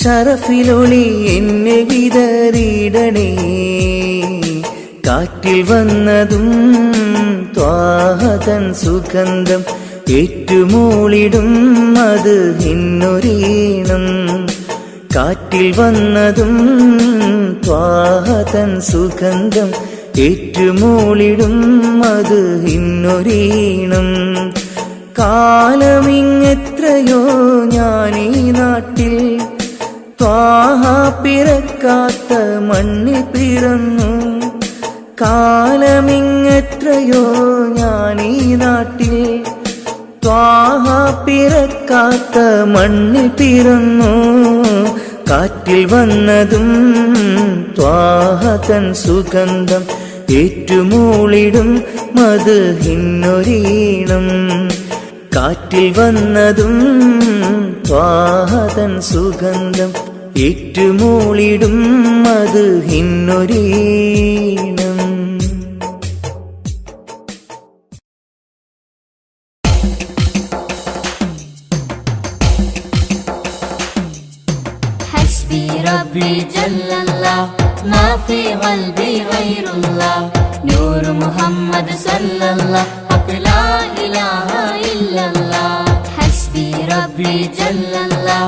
S1: ഷറഫിലൊളി എന്നെ വിതറിയിടണേ കാറ്റിൽ വന്നതും ത്വാഹതൻ സുഗന്ധം ഏറ്റുമൂളിടും അത് ഇന്നൊരീണം കാറ്റിൽ വന്നതും ത്വാഹതൻ സുഗന്ധം ഏറ്റുമൂളിടും അത് ഇന്നൊരീണം കാലമിങ്ങെത്രയോ ഞാനീ നാട്ടിൽ ത്വാഹ പിറക്കാത്ത മണ്ണിൽ പിറന്നു കാലമിങ്ങെത്രയോ ഞാനീ നാട്ടിൽ ത്വാഹ പിറക്കാത്ത മണ്ണിൽ പിറന്നു കാറ്റിൽ വന്നതും ത്വാഹതൻ സുഗന്ധം ഏറ്റുമൂളിടും അത് ഇന്നൊരീണം കാറ്റിൽ വന്നതും ത്വാഹതൻ സുഗന്ധം ഏറ്റുമൂളിടും അത് ഹിന്നൊരീണം.
S3: حسبي ربي جل الله ما في قلبي غير الله نور محمد صلى الله حق لا إله إلا الله حسبي ربي جل الله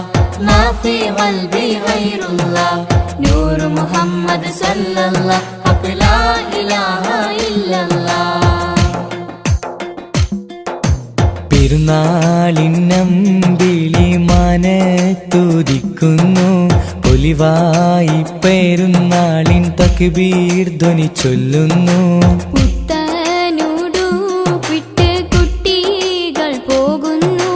S3: ما في قلبي غير الله نور محمد صلى الله حق لا إله إلا الله.
S2: പെരുന്നാളിന്നമ്പിളി മനത്തുദിക്കുന്നു പൊലിവായി പെരുന്നാളിൻ തക്ബീർ ധ്വനി ചൊല്ലുന്നു.
S3: പുത്തനുടുപ്പിട്ട് കുട്ടികൾ പോകുന്നു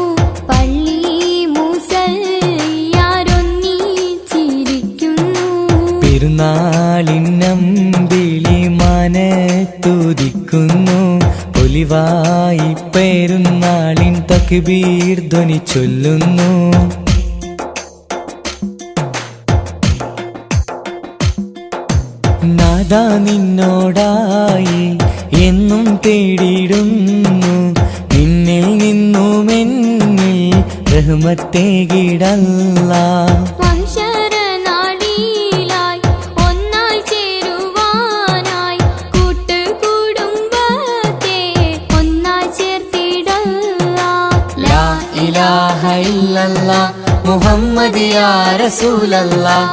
S3: പള്ളി മുസല്ലിയാരൊന്നിച്ചിരിക്കുന്നു.
S2: പെരുന്നാളിന്നമ്പിളി മനത്തുദിക്കുന്നു പൊലിവായി പെരുന്നാളിൻ തക്ബീർ ധ്വനി ചൊല്ലുന്നു. നാദാ നിന്നോടായി എന്നും തേടിയിടുന്നു നിന്നിൽ നിന്നുമെന്നിൽ റഹ്മത്തേകിടല്ലാഹ്.
S3: മഹ്ശറനാളിലായി ഒന്നായി ചേരുവാനായി കൂട്ടുകുടുംബത്തെ ഒന്നായി ചേർത്തിടല്ലാഹ്.
S2: ലാ ഇലാഹ ഇല്ലല്ലാഹ് മുഹമ്മദ് യാ റസൂലല്ലാഹ്.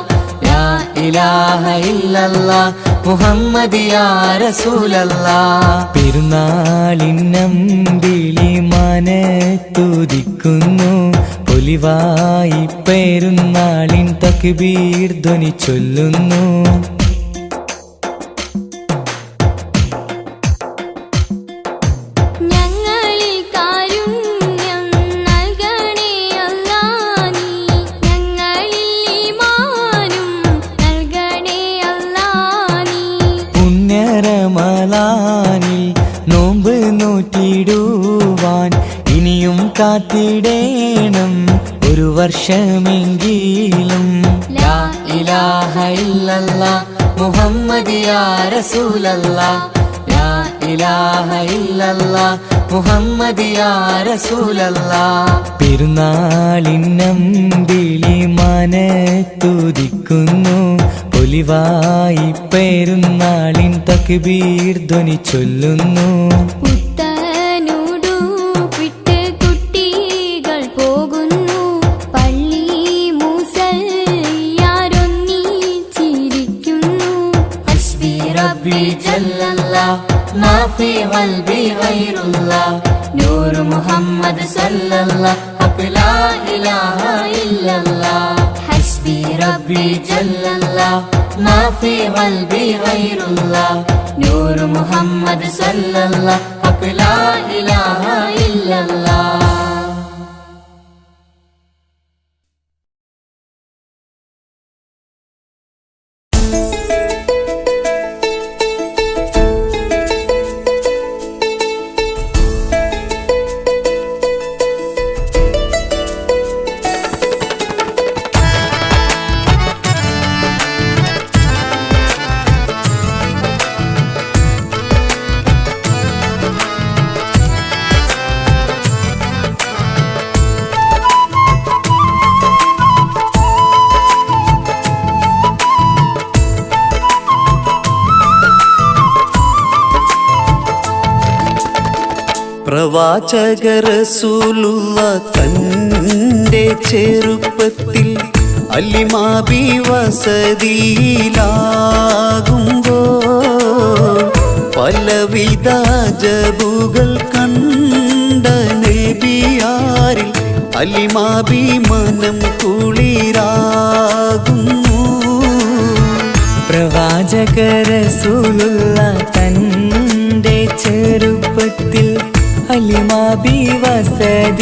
S2: ലാ ഇലാഹ ഇല്ലല്ലാഹ് മുഹമ്മദ് യാ റസൂലല്ലാഹ്. പെരുന്നാളിന്നമ്പിളി മനത്തുദിക്കുന്നു പൊലിവായി പെരുന്നാളിൻ തക്ബീർ ധ്വനി ചൊല്ലുന്നു.
S3: ഞങ്ങളിൽ കാരുണ്യം നൽകണേ അല്ലാഹ് നീ ഞങ്ങളിൽ ഈമാനും നൽകണേ അല്ലാഹ് നീ.
S2: പുണ്യറമളാനിൽ നോമ്പ് നോറ്റിടുവാൻ ഇനിയും കാത്തിടേണം ഒരു വർഷമെങ്കിലും. ലാ ഇലാഹ ഇല്ലല്ലാഹ് മുഹമ്മദ് യാ റസൂലല്ലാഹ്. ലാ ഇലാഹ ഇല്ലല്ലാഹ് മുഹമ്മദ് യാ റസൂലല്ലാഹ്. പെരുന്നാളിന്നമ്പിളി മനത്തുദിക്കുന്നു പൊലിവായി പെരുന്നാളിൻ തക്ബീർ ധ്വനി ചൊല്ലുന്നു.
S3: പുത്തനുടുപ്പിട്ട് കുട്ടികൾ പോകുന്നു പള്ളി മുസല്ലിയാരൊന്നിച്ചിരിക്കുന്നു. ഹസ്ബി റബ്ബി ജല്ലല്ലാഹ് മാ ഫീ ഖൽബി ഗൈറുല്ലാഹ് നൂർ മുഹമ്മദ് സല്ലല്ലാഹ് ഹഖ് ലാ ഇലാഹ ഇല്ലല്ലാഹ്. ഹസ്ബി റബ്ബി ജല്ലല്ലാഹ് മാ ഫീ ഖൽബി ഗൈറുല്ലാഹ് നൂർ മുഹമ്മദ് സല്ലല്ലാഹ് ഹഖ് ലാ ഇലാഹ ഇല്ലല്ലാഹ്.
S1: പ്രവാചക റസൂലുള്ള തന്റെ ചെറുപ്പത്തിൽ അലിമാബി വസതിയിലാകുമ്പോൾ പലവിധ ജബുകൾ കണ്ട നബിയാരിൽ അലിമാബി മനം കുളിരാകുന്നു.
S2: പ്രവാചക റസൂലുള്ള തന്റെ ചെറുപ്പത്തിൽ അലിമാബി വസതിയിലാകുമ്പോൾ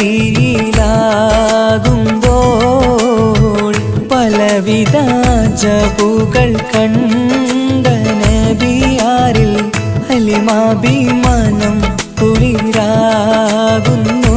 S2: പലവിധ ജബുകൾ കണ്ട നബിയാരിൽ അലിമാബി മനം കുളിരാകുന്നു.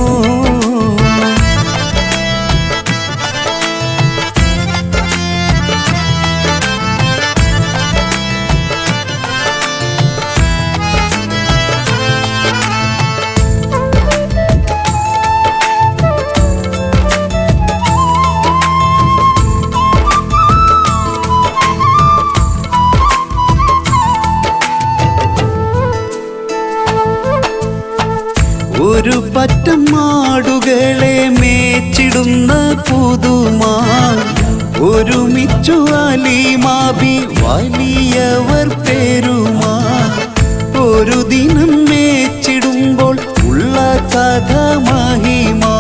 S1: മാടുകളെ മേച്ചിടുന്ന പുതുമാ ഒരുമിച്ചു അലിമാബി വലിയവർ പെരുമാ ഒരു ദിനം മേച്ചിടുമ്പോൾ ഉള്ള കഥ മഹിമാ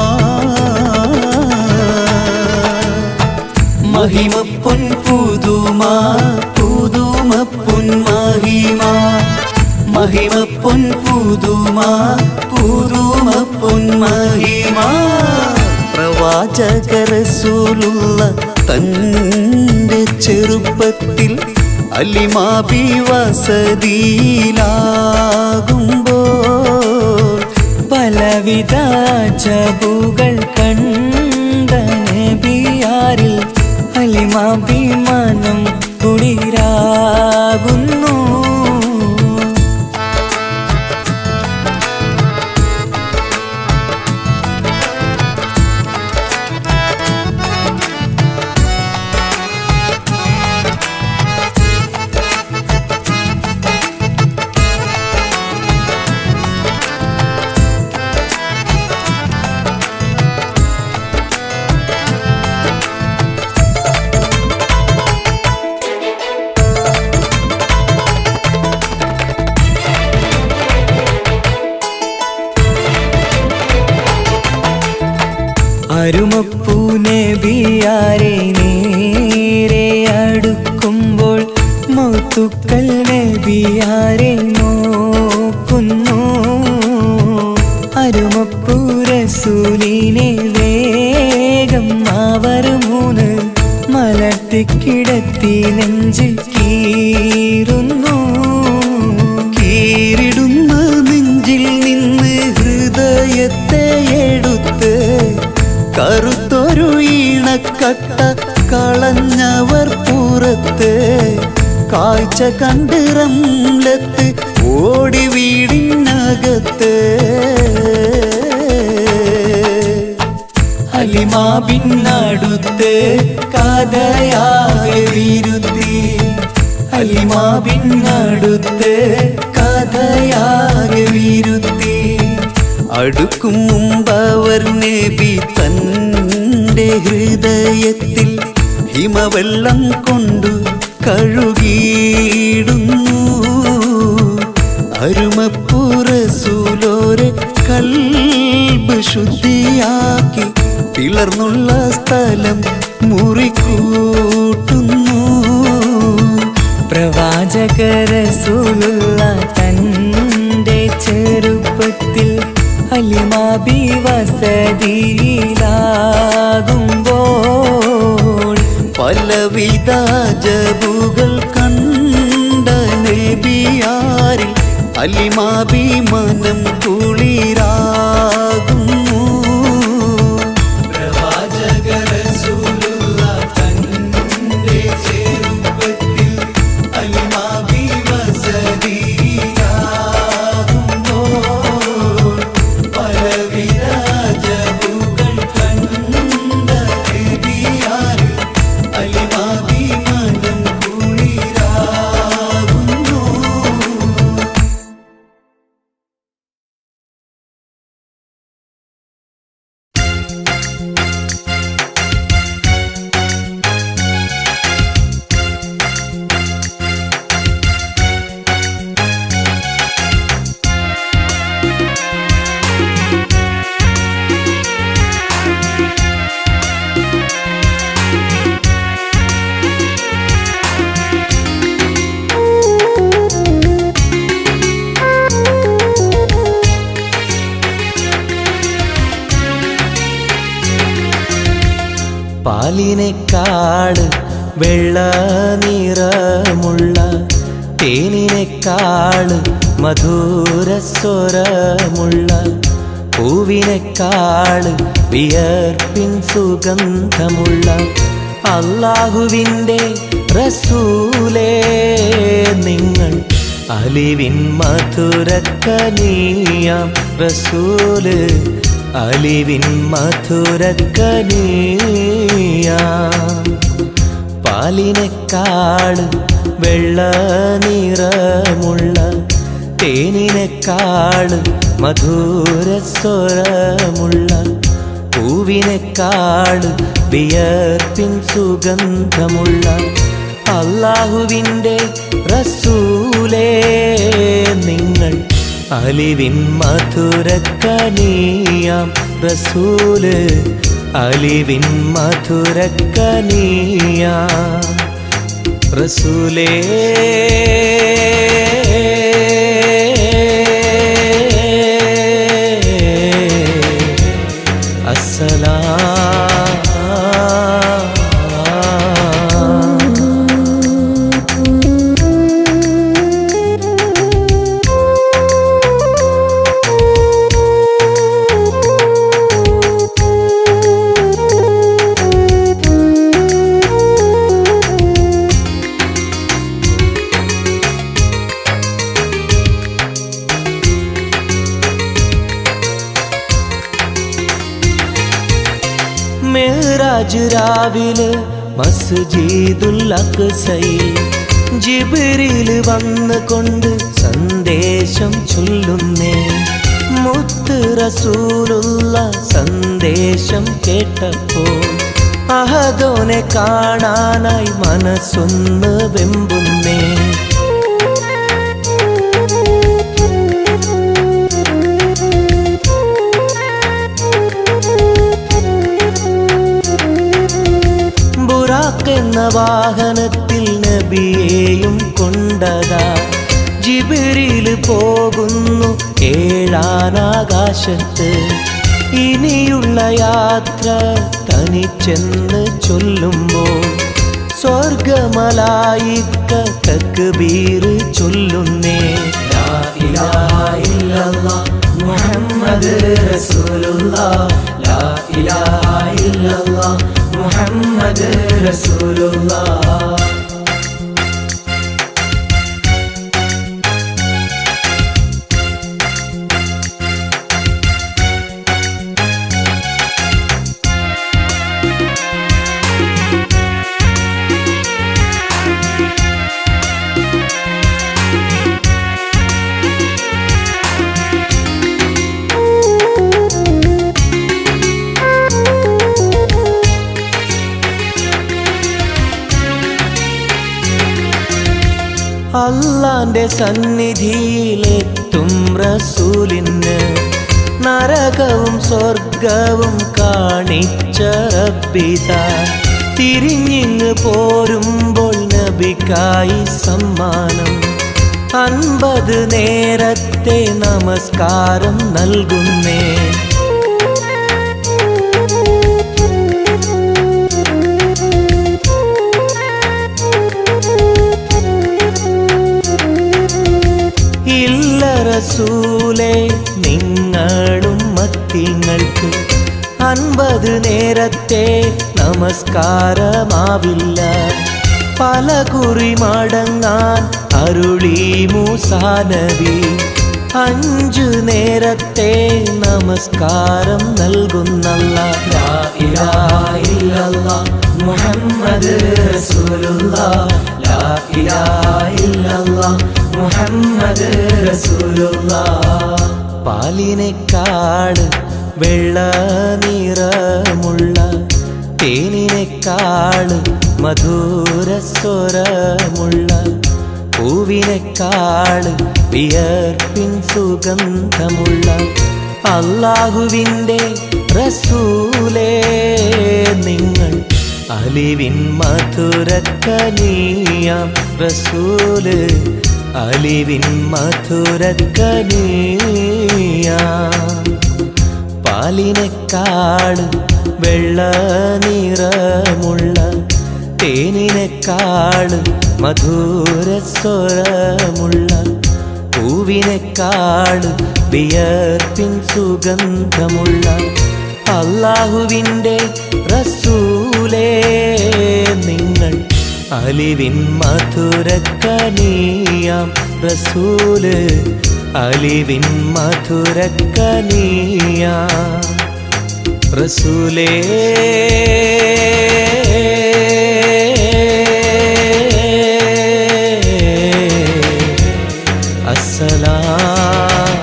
S1: മഹിമ പൊൻ പുതുമാ പുതുമ പൊൻ മഹിമാ മഹിമ പൊൻ പുതുമാ പുതുമ പൊൻ മഹിമാ പ്രവാചക റസൂലുള്ള തന്റെ ചെറുപ്പത്തിൽ അലിമാബി വസതിയിലാകുമ്പോൾ
S2: പലവിധ ജബുകൾ കണ്ട നബിയാരിൽ അലിമാബി മനം കുളിരാകുന്നു. അരുമപ്പൂ നബിയാരെ നേരെ അടുക്കുമ്പോൾ മൗത്തുക്കൾ നബിയാരെ നോക്കുന്നു. അരുമപ്പൂ റസൂലിനെ വേഗം അവർ മൂന്ന് മലർത്തിക്കിടത്തി നെഞ്ച് കീറുന്നു.
S1: കീറിടുന്ന നെഞ്ചിൽ നിന്ന് ഹൃദയത്തെ എടുത്ത് കറുത്തൊരു ഈണക്കട്ട കളഞ്ഞവർ പുറത്ത് കാഴ്ച കണ്ട് റംലത്ത് ഓടി വീടിനകത്ത്
S2: അലിമാബിനടുത്ത് കഥയാകെ വിരുത്തി അലിമാബിനടുത്ത് കഥയാകെ വിരുത്തി
S1: അടുക്കും മുമ്പവർ നബി തന്റെ ഹൃദയത്തിൽ ഹിമവെള്ളം കൊണ്ടു കഴുകിയിടുന്നു. അരുമപ്പൂ റസൂലോരെ കൽബ് ശുദ്ധിയാക്കി പിളർന്നുള്ള സ്ഥലം മുറിക്കൂട്ടുന്നു.
S2: പ്രവാചക റസൂലുള്ള തന്റെ ചെറുപ്പത്തിൽ അലിമാബി വസതിയിലാകുമ്പോൾ
S1: പലവിധ ജബുകൾ കണ്ട നബിയാരിൽ അലിമാബി മനം കുളിരാകുന്നു. പ്രവാചക റസൂലുള്ള തന്റെ ചെറുപ്പത്തിൽ അലിമാബി വസതിയിലാകുമ്പോൾ പലവിധ ജബുകൾ കണ്ട നബിയാരിൽ അലിമാബി മനം കുളിരാകുന്നു.
S2: പാലിനേക്കാള് വെള്ള നിറമുള്ള തേനിനേക്കാള് മധുരസ്വരമുള്ള പൂവിനേക്കാള് വിയർപ്പിൻ സുഗന്ധമുള്ള അല്ലാഹുവിൻ്റെ റസൂലേ നിങ്ങൾ അലിവിൻ മധുരക്കനിയാം റസൂല് അലിവിൻ മധുരക്കനിയാം പാലിനേക്കാള് വെള്ള നിറമുള്ള തേനിനേക്കാള്
S1: മധുരസ്വരമുള്ള പൂവിനെക്കാട് വിയർപ്പിൻ സുഗന്ധമുള്ള അല്ലാഹുവിൻ്റെ റസൂലേ നിങ്ങൾ അലിവിൻ മധുരക്കനിയാം റസൂല് അലിവിൻ മധുരക്കനിയാം റസൂലേ മിഅ്റാജ് രാവിലെ മസ്ജിദുൽ അഖ്സയിൽ ജിബ്രീൽ വന്നുകൊണ്ട് സന്ദേശം ചൊല്ലുന്നേ മുത്ത് റസൂലുള്ള സന്ദേശം കേട്ടപ്പോൾ അഹദോനെ കാണാനായി മനസ്സൊന്ന് വെമ്പുന്നേ എന്ന വാഹനത്തിൽ നബിയെയും കൊണ്ടതാ ജിബ്രീൽ പോകുന്നു ഏഴാനാകാശത്ത് ഇനിയുള്ള യാത്ര തനിച്ചെന്ന് ചൊല്ലുമ്പോൾ സ്വർഗമലായിക്ക തക്ബീർ ചൊല്ലുന്നേ ലാ ഇലാഹ ഇല്ലല്ലാഹ് മുഹമ്മദ് റസൂലുള്ളാഹ് ലാ ഇലാഹ ഇല്ലല്ലാഹ് മുഹമ്മദ് റസൂലുള്ളാഹ് അല്ലാന്റെ സന്നിധിയിലെത്തും റസൂലിന് നരകവും സ്വർഗവും കാണിച്ച റബ്ബിത തിരിഞ്ഞിങ്ങ് പോരുമ്പോൾ നബിക്കായി സമ്മാനം 50 നേരത്തെ നമസ്കാരം നൽകുന്നേ റസൂലേ നിങ്ങളും മത്തിങ്ങൾക്ക് 50 നേരത്തെ നമസ്കാരമാവില്ല പല കുറി മടങ്ങാൻ അരുളി മൂസാ നബി 5 നേരത്തെ നമസ്കാരം നൽകുന്നല്ലാഹ് ലാ ഇലാഹ ഇല്ലല്ലാഹ് മുഹമ്മദ് റസൂലുള്ളാഹ് ലാ ഇലാഹ ഇല്ലല്ലാഹ് മുഹമ്മദ് റസൂലുള്ളാഹ് പാലിനെക്കാട് വെള്ള നിറമുള്ള തേനിനെക്കാട് മധുരസ്വരമുള്ള പൂവിനെക്കാട് വിയർപ്പിൻ സുഗന്ധമുള്ള അല്ലാഹുവിൻ്റെ റസൂലേ നിങ്ങൾ അലിവിൻ മധുരക്കനിയാം റസൂല് അലിവിൻ മധുരക്കനിയാം പാലിനെക്കാട് വെള്ള നിറമുള്ള തേനിനെക്കാട് മധുരസ്വരമുള്ള പൂവിനെക്കാട് വിയർപ്പിൻ സുഗന്ധമുള്ള അല്ലാഹുവിൻ്റെ റസൂലേ നിങ്ങൾ അലിവിൻ മധുരക്കനിയാം റസൂല് അലിവിൻ മധുരക്കനിയാം റസൂലേ السلام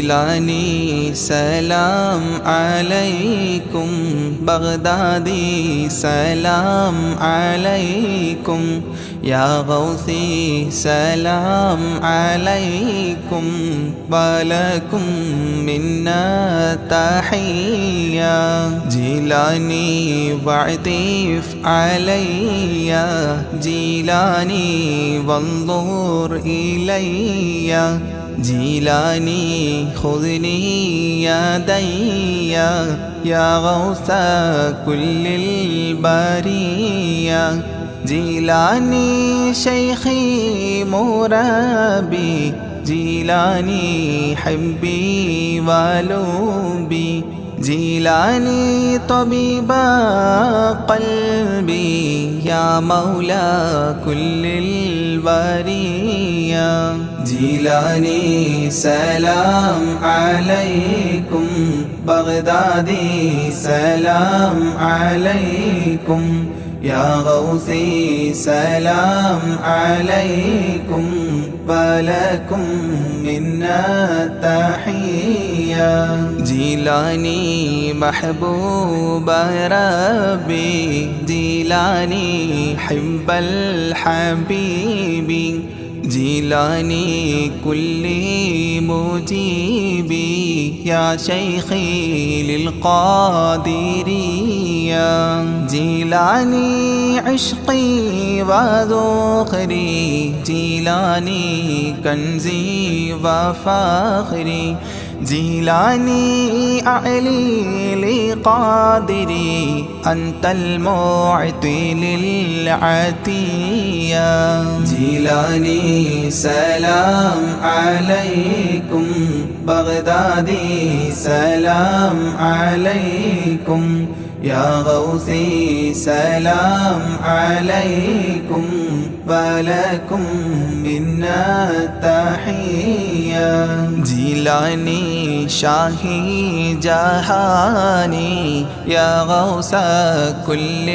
S4: جيلاني سلام عليكم بغدادي سلام عليكم يا غوثي سلام عليكم ولكم منا تحية جيلاني واعطف علي جيلاني وانظر إلي جيلاني خذني يدي يا غوث كل البرية جيلاني شيخي مرابي جيلاني حبي ولوبي جيلاني طبيب قلبي يا مولى كل البرية جيلاني سلام عليكم بغدادي سلام عليكم يا غوثي سلام عليكم ولكم منا تحية جيلاني محبوب ربي جيلاني حب الحبيب جيلاني كل مجيبي يا شيخي للقادرية جيلاني عشقي وذخري جيلاني كنزي وفخري جيلاني أعلي لقادري أنت المعطي للعطية جيلاني سلام عليكم بغدادي سلام عليكم يا غوثي سلام عليكم ولكم منا تحية جيلاني شاهي جهاني يا غوث كل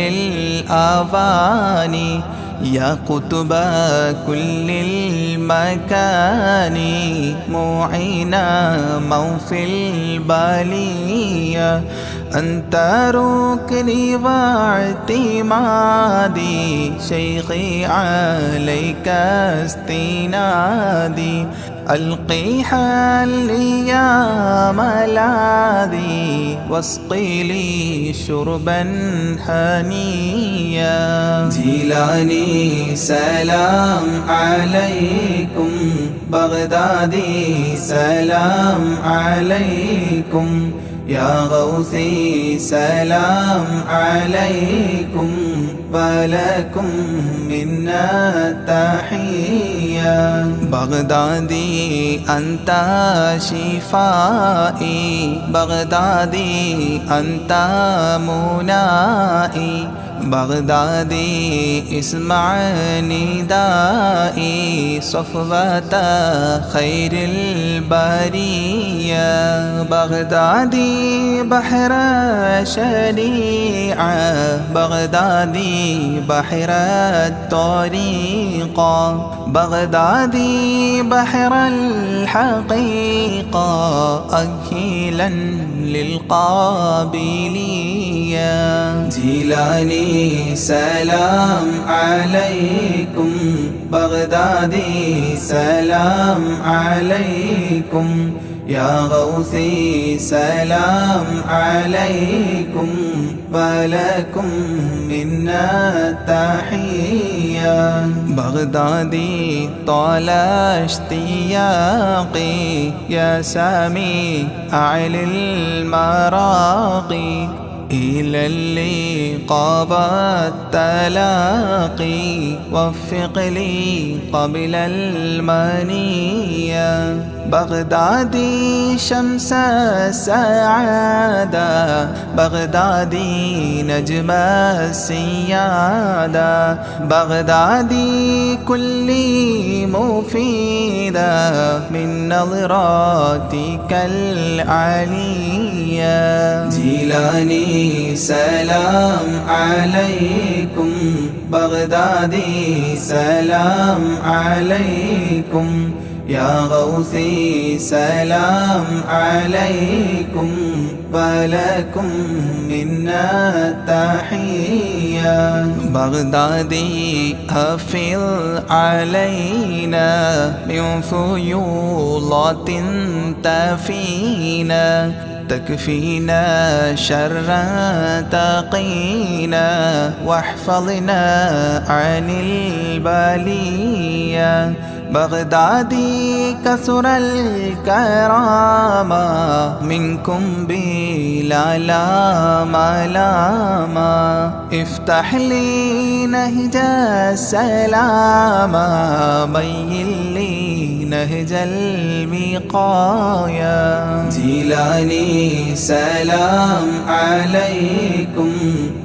S4: الأواني يا قطب كل المكان معينا موفي البالية أنت ركني واعتمادي شيخي عليك استنادي ألقي حالي يا ملاذي واسقي لي شربا هنيا جيلاني سلام عليكم بغدادي سلام عليكم يا غوثي سلام عليكم ولكم منا تحية بغدادي أنت شفائي بغدادي أنت منائي بغدادي اسمع ندائي صفوة خير البرية بغدادي بحر شريعة بغدادي بحر الطريقة بغدادي بحر الحقيقة أكيلا للقابلية جيلاني سلام عليكم بغدادي سلام عليكم يا غوثي سلام عليكم ولكم منا تحية بغدادي طال اشتياقي يا سامي أعلى المراقي إلى اللقاء والتلاقي وفق لي قبل المنية بغدادي شمس السعادة بغدادي نجم السيادة بغدادي كل مفيدة من نظراتك العليا جيلاني سلام عليكم بغدادي سلام عليكم يا غوثي سلام عليكم ولكم منا تحية بغدادي أفض علينا من فيوضات تفينا تكفينا شر تقينا واحفظنا عن البلية بغدادي كثر الكرامة منكم بلا ملاما افتح لي نهج السلام بين لي نهج الوقاية جيلاني سلام عليكم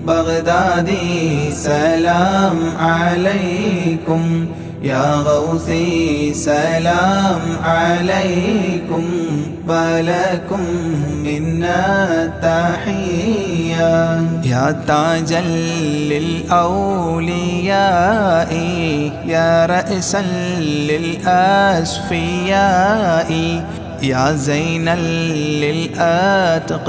S4: بغدادي سلام عليكم يا غوثي سلام عليكم ولكم منا تحية يا تاجا للأولياء يا رأسا للأصفياء يا زينا للأتقياء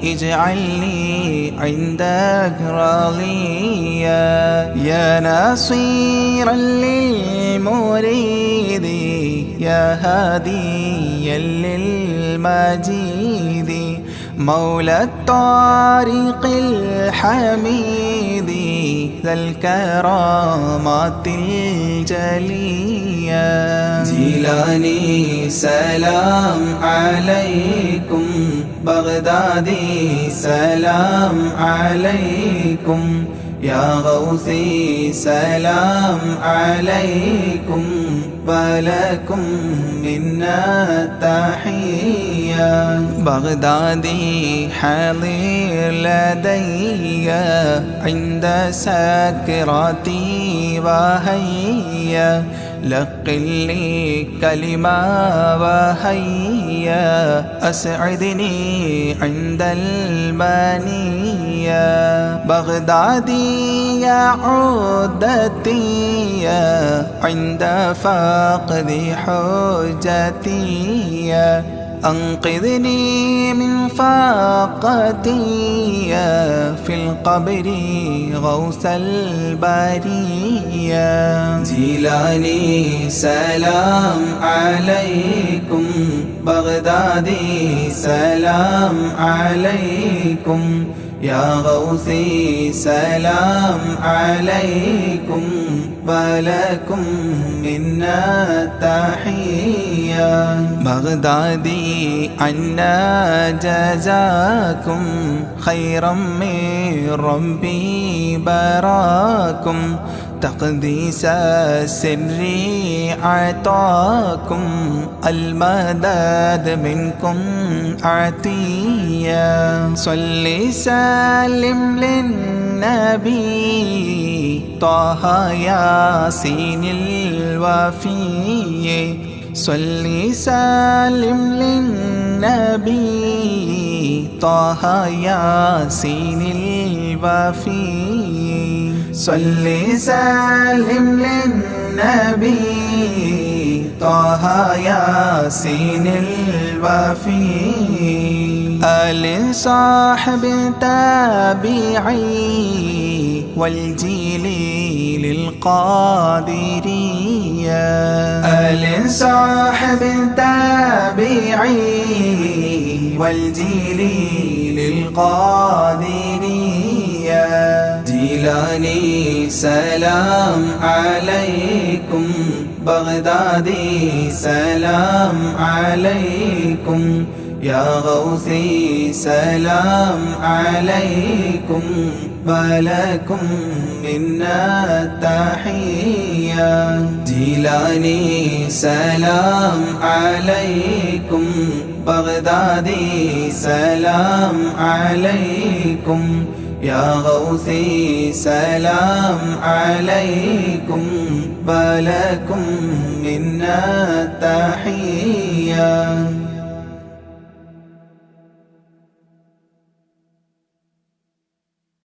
S4: اجعلني عندك راضيا يا ناصيرا للمريد يا هاديا للمجيد مولى الطريق الحميد ذا الكرامات الجلية جيلاني سلام عليكم بغدادي سلام عليكم يا غوثي سلام عليكم ولكم منا تحية بغدادي حاضر لدي عند سكراتي وهيا لقن لي كلمة وهيا أسعدني عند المنية بغدادي يا عودتي عند فقد حجتي أنقذني من فاقتي في القبر غوث البرية جيلاني سلام عليكم بغدادي سلام عليكم يا غوثي سلام عليكم ولكم منا تحية بغدادي عنا جزاكم خيرا من ربي براكم تقديس السر عطاكم المدد منكم عطية صل سلم للنبي طه ياسين الوفي صل سلم للنبي طه ياسين الوفي صل سلم للنبي طه ياسين الوفي آل صاحب تابعي والجيل للقادرية آل صاحب تابعي والجيل للقادرية جيلاني سلام عليكم بغدادي سلام عليكم يا غوثي سلام عليكم ولكم منا تحية جيلاني سلام عليكم بغدادي سلام عليكم يا غوثي سلام عليكم ولكم منا تحية